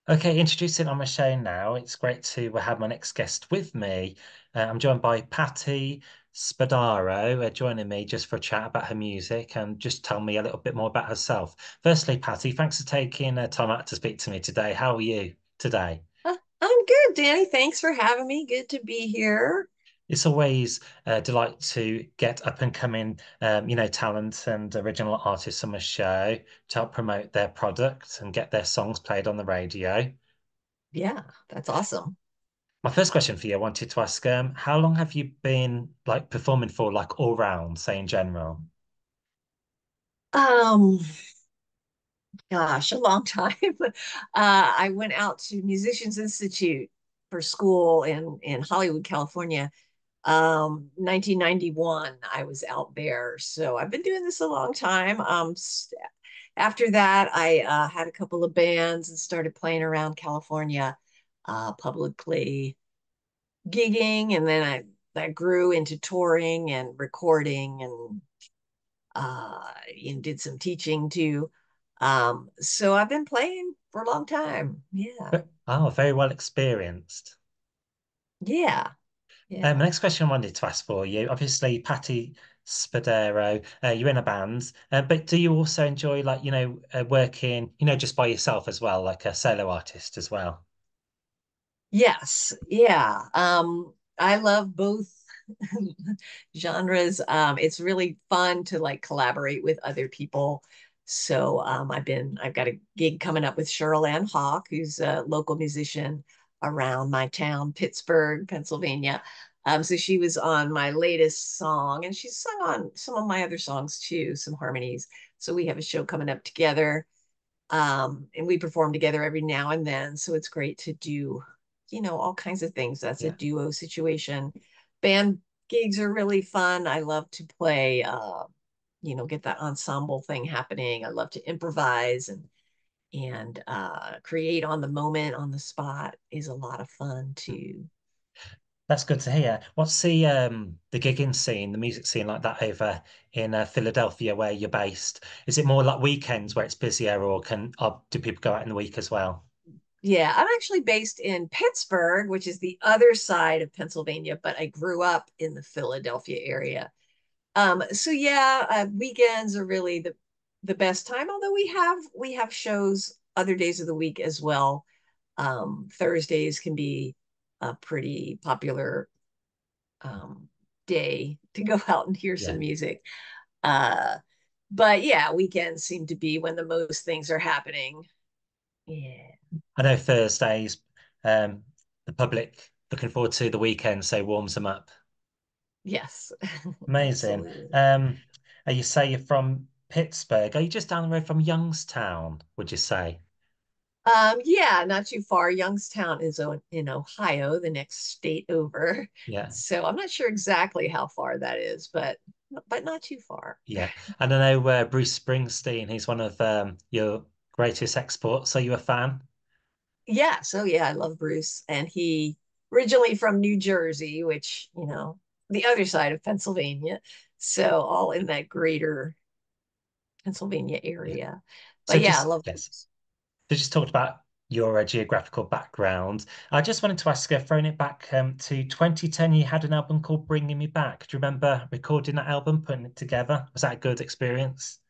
Okay, introducing on my show now. It's great to have my next guest with me. I'm joined by Patti Spadaro, joining me just for a chat about her music and just tell me a little bit more about herself. Firstly, Patti, thanks for taking time out to speak to me today. How are you today? I'm good, Danny. Thanks for having me. Good to be here. It's always a delight to get up and coming, talent and original artists on the show to help promote their product and get their songs played on the radio. Yeah, that's awesome. My first question for you, I wanted to ask, how long have you been like performing for, like all round, say in general? Um, Gosh, a long time. I went out to Musicians Institute for school in Hollywood, California. 1991, I was out there. So I've been doing this a long time. After that, I had a couple of bands and started playing around California, publicly gigging, and then I grew into touring and recording and did some teaching too. So I've been playing for a long time. Yeah, Oh, very well experienced. yeah, My yeah. next question I wanted to ask for you, obviously, Patti Spadaro, you're in a band, but do you also enjoy like, working, just by yourself as well, like a solo artist as well? Yes, yeah. I love both genres. It's really fun to like collaborate with other people. So I've got a gig coming up with Cheryl Hawk, who's a local musician around my town, Pittsburgh, Pennsylvania. So she was on my latest song, and she's sung on some of my other songs too, some harmonies. So we have a show coming up together, and we perform together every now and then. So it's great to do, all kinds of things. That's a Yeah. duo situation. Band gigs are really fun. I love to play, get that ensemble thing happening. I love to improvise and create on the moment, on the spot is a lot of fun too. That's good to hear. What's the gigging scene, the music scene like that over in Philadelphia where you're based? Is it more like weekends where it's busier, or do people go out in the week as well? Yeah, I'm actually based in Pittsburgh, which is the other side of Pennsylvania, but I grew up in the Philadelphia area. So yeah, weekends are really the best time. Although we have shows other days of the week as well. Thursdays can be a pretty popular um, day to go out and hear Yeah. some music. Uh, but yeah, weekends seem to be when the most things are happening. Yeah. I know Thursdays, um, the public looking forward to the weekend, so warms them up. Yes. Amazing. Absolutely. Um, you say you're from Pittsburgh. Are you just down the road from Youngstown, would you say? Yeah, not too far. Youngstown is in Ohio, the next state over. Yeah. So I'm not sure exactly how far that is, but not too far. Yeah. And I know Bruce Springsteen, he's one of your greatest exports. Are you a fan? Yeah, so yeah, I love Bruce. And he originally from New Jersey, which, the other side of Pennsylvania. So all in that greater Pennsylvania Yeah. area. So But yeah, I just, love yes. Bruce. So just talked about your geographical background. I just wanted to ask, throwing it back to 2010, you had an album called Bringing Me Back. Do you remember recording that album, putting it together? Was that a good experience?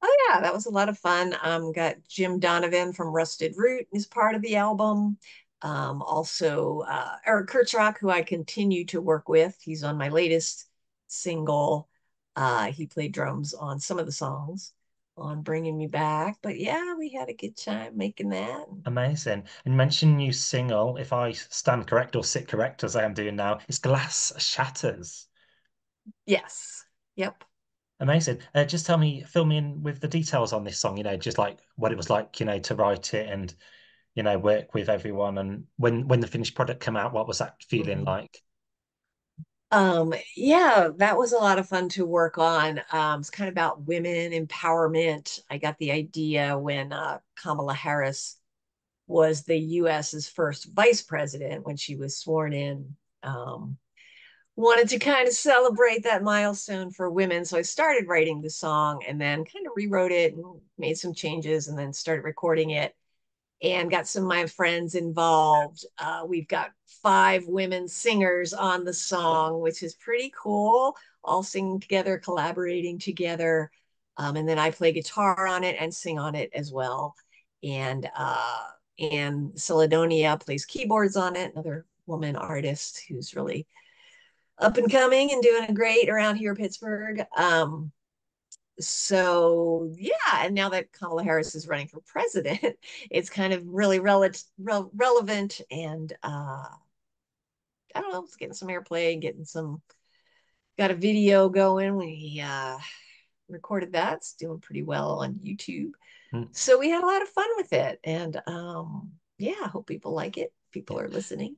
Oh yeah, that was a lot of fun. Got Jim Donovan from Rusted Root is part of the album. Also Eric Kurtzrock, who I continue to work with. He's on my latest single. He played drums on some of the songs on Bringing Me Back. But yeah, we had a good time making that. Amazing. And you mentioned new single, if I stand correct or sit correct as I am doing now, it's Glass Shatters. Yes. Yep. Amazing. Just tell me, fill me in with the details on this song, just like what it was like, to write it and, work with everyone. And when the finished product came out, what was that feeling Mhm. like? Yeah, that was a lot of fun to work on. It's kind of about women empowerment. I got the idea when Kamala Harris was the US's first vice president when she was sworn in. Wanted to kind of celebrate that milestone for women. So I started writing the song and then kind of rewrote it and made some changes and then started recording it. and got some of my friends involved. We've got 5 women singers on the song, which is pretty cool, all singing together, collaborating together. And then I play guitar on it and sing on it as well. And Celedonia plays keyboards on it, another woman artist who's really up and coming and doing great around here in Pittsburgh. So yeah, and now that Kamala Harris is running for president, it's kind of really relevant, and I don't know, it's getting some airplay, getting some got a video going. We recorded that. It's doing pretty well on YouTube. Mm, So we had a lot of fun with it, and yeah, I hope people like it. People yeah. are listening.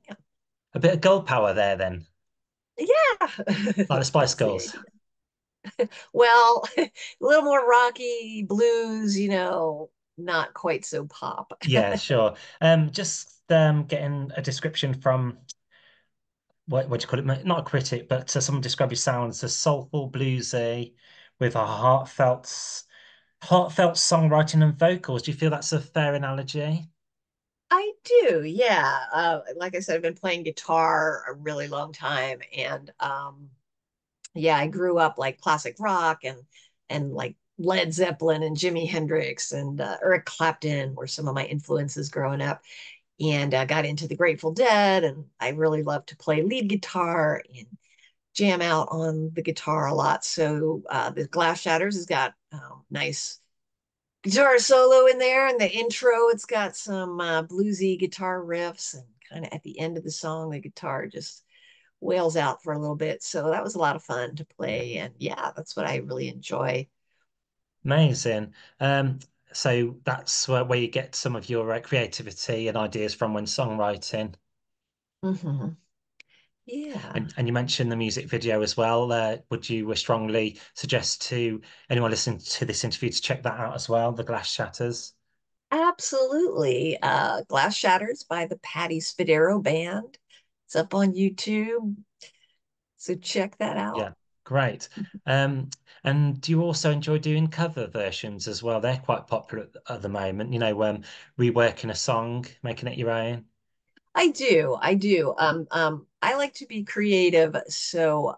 A bit of girl power there then, Yeah, like the Spice that's the Girls. idea. Well, a little more rocky blues, not quite so pop. Yeah, sure. Just getting a description from what do you call it? Not a critic, but someone described your sounds as soulful, bluesy, with a heartfelt songwriting and vocals. Do you feel that's a fair analogy? I do, yeah. Like I said, I've been playing guitar a really long time, and yeah, I grew up like classic rock and like Led Zeppelin and Jimi Hendrix and Eric Clapton were some of my influences growing up, and got into the Grateful Dead, and I really love to play lead guitar and jam out on the guitar a lot. So the Glass Shatters has got nice guitar solo in there, and the intro it's got some bluesy guitar riffs, and kind of at the end of the song the guitar just wails out for a little bit. So that was a lot of fun to Yeah. play, and yeah, that's what I really enjoy. Amazing. Um, so that's where you get some of your creativity and ideas from when songwriting. Hmm. Yeah, And you mentioned the music video as well. Would you strongly suggest to anyone listening to this interview to check that out as well, the Glass Shatters? absolutely. Glass Shatters by the Patti Spadaro Band. It's up on YouTube, so check that out. Yeah, great. Um, and do you also enjoy doing cover versions as well? They're quite popular at the moment, reworking a song, making it your own. I do. I do. I like to be creative. So,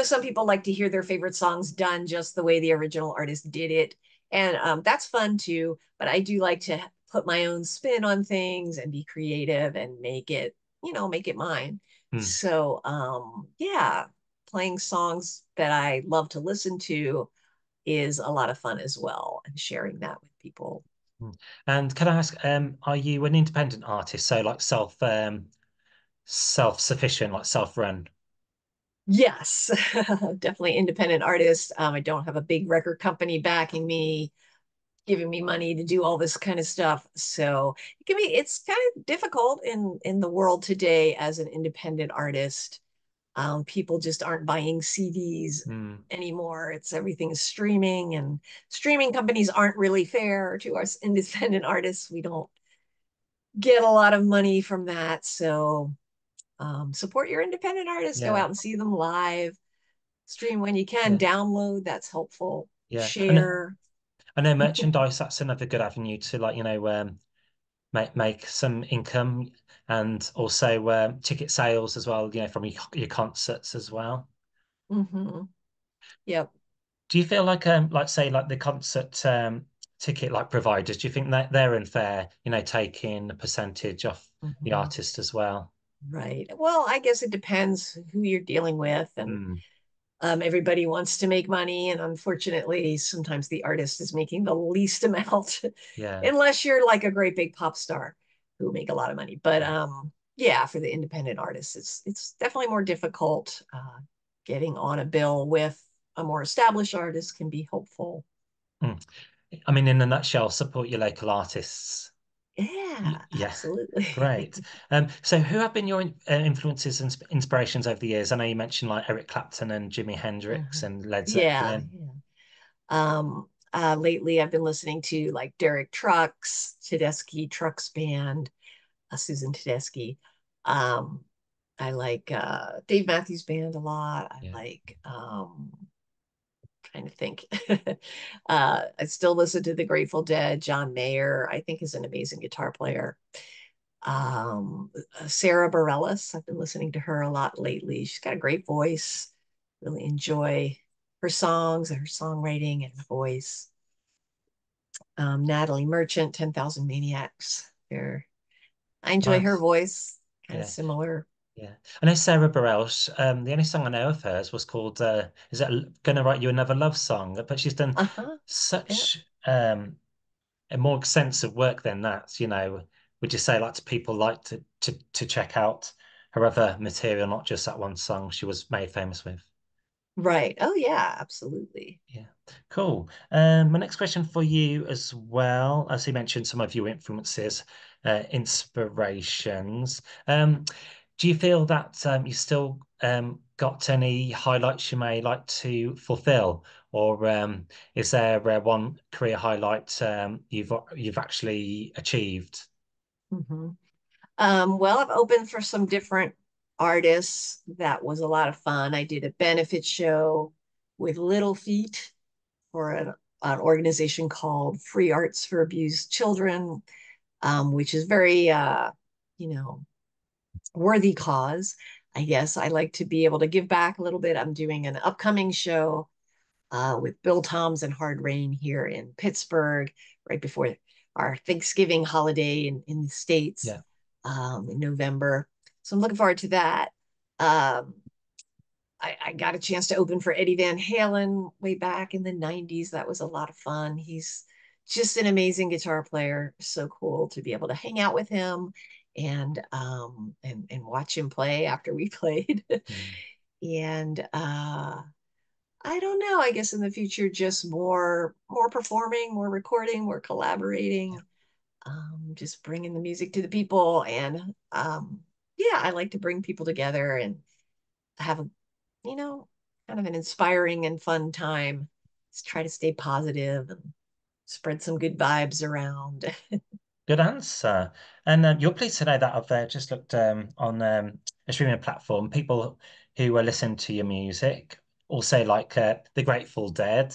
some people like to hear their favorite songs done just the way the original artist did it. And that's fun too. But I do like to put my own spin on things and be creative and make it mine. Hmm. So, yeah, playing songs that I love to listen to is a lot of fun as well, and sharing that with people. Hmm. And can I ask, are you an independent artist? So like self-sufficient, like self-run? Yes, definitely independent artist. I don't have a big record company backing me, giving me money to do all this kind of stuff. So it's kind of difficult in the world today as an independent artist. People just aren't buying CDs Hmm. anymore. It's everything is streaming, and streaming companies aren't really fair to us independent artists. We don't get a lot of money from that. So support your independent artists, go Yeah, out and see them live, stream when you can, yeah, download, that's helpful, yeah. share. I know merchandise, that's another good avenue to make some income and also ticket sales as well, from your concerts as well. Hmm. Yep. Do you feel like say like the concert ticket like providers, do you think that they're unfair, taking a percentage off the Hmm. artist as well? Right. Well, I guess it depends who you're dealing with, and Hmm. everybody wants to make money, and unfortunately, sometimes the artist is making the least amount, Yeah. unless you're like a great big pop star who make a lot of money. But Yeah. yeah, for the independent artists, it's definitely more difficult. Getting on a bill with a more established artist can be helpful. Hmm. I mean, in a nutshell, support your local artists. Yeah, Yeah, absolutely. great. So who have been your influences and inspirations over the years? I know you mentioned like Eric Clapton and Jimi Hendrix Mhm. and Led Yeah, Zeppelin. yeah. Lately I've been listening to like Derek Trucks, Tedeschi Trucks Band, Susan Tedeschi. Um, I like Dave Matthews Band a lot. I Yeah. like trying to think. I still listen to the Grateful Dead. John Mayer, I think, is an amazing guitar player. Um, Sarah Bareilles, I've been listening to her a lot lately. She's got a great voice. Really enjoy her songs and her songwriting and her voice. Natalie Merchant, 10,000 Maniacs. I enjoy her Nice. voice, kind of Yeah. similar. Yeah. I know Sarah Bareilles. The only song I know of hers was called is it Gonna Write You Another Love Song? But she's done Uh-huh. Yeah. such a more extensive work than that, you know. Would you say like people like to check out her other material, not just that one song she was made famous with? Right. Oh, yeah, absolutely. Yeah, cool. My next question for you as well, as you mentioned, some of your influences, inspirations. Do you feel that you still got any highlights you may like to fulfill, or is there one career highlight you've actually achieved? Hmm. Well, I've opened for some different artists. That was a lot of fun. I did a benefit show with Little Feet for an organization called Free Arts for Abused Children, which is very, you know, worthy cause. I guess I like to be able to give back a little bit. I'm doing an upcoming show with Bill Toms and Hard Rain here in Pittsburgh right before our Thanksgiving holiday in the States Yeah, in November. So I'm looking forward to that. Um, I got a chance to open for Eddie Van Halen way back in the 90s. That was a lot of fun. He's just an amazing guitar player. So cool to be able to hang out with him and watch him play after we played. mm, And I don't know. I guess in the future, just more performing, more recording, more yeah, collaborating, just bringing the music to the people. And yeah, I like to bring people together and have a, you know, kind of an inspiring and fun time. Just try to stay positive and spread some good vibes around. good answer. And you're pleased to know that I've just looked on a streaming platform. People who are listening to your music also like the Grateful Dead.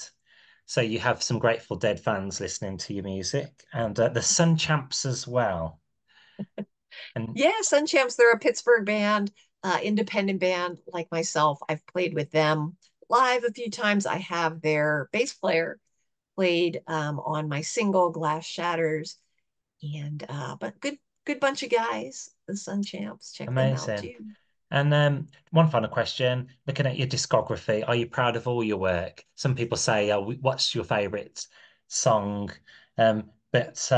So you have some Grateful Dead fans listening to your music, and the Sun Champs as well. And Yeah, Sun Champs, they're a Pittsburgh band, independent band like myself. I've played with them live a few times. I have their bass player played on my single Glass Shatters, and but good bunch of guys, the Sun Champs. Check them out amazing. too. And one final question: looking at your discography, are you proud of all your work? Some people say, what's your favorite song?" But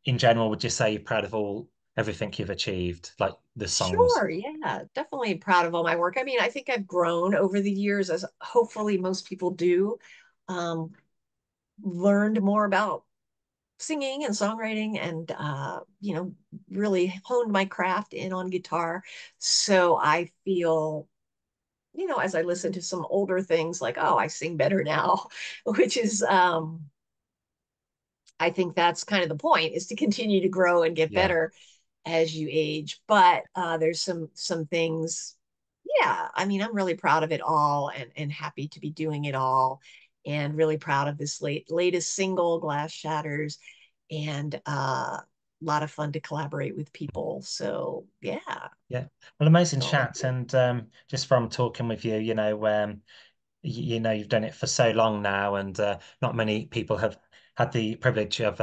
in general, would you say you're proud of everything you've achieved, like the songs? Sure, yeah, definitely proud of all my work. I mean, I think I've grown over the years, as hopefully most people do. Um, Learned more about singing and songwriting and really honed my craft in on guitar. So I feel, as I listen to some older things like, oh, I sing better now, which is I think that's kind of the point, is to continue to grow and get Yeah, better as you age. But there's some things, yeah, I mean, I'm really proud of it all and happy to be doing it all, and really proud of this latest single, Glass Shatters, and a lot of fun to collaborate with people. So yeah, yeah. Well, amazing it's all chat, good. and just from talking with you, you know you've done it for so long now, and not many people have had the privilege of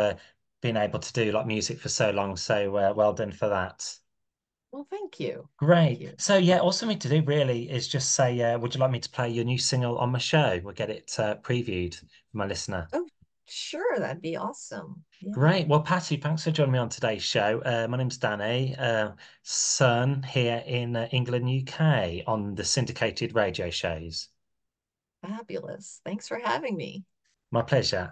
being able to do like music for so long. So well done for that. Well, thank you. Thank Great. you. So yeah, all for me to do really is just say, would you like me to play your new single on my show? We'll get it previewed for my listener. Oh, sure, that'd be awesome. Yeah. Great. Well, Patty, thanks for joining me on today's show. My name's Danny, son here in England, UK, on the syndicated radio shows. Fabulous. Thanks for having me. My pleasure.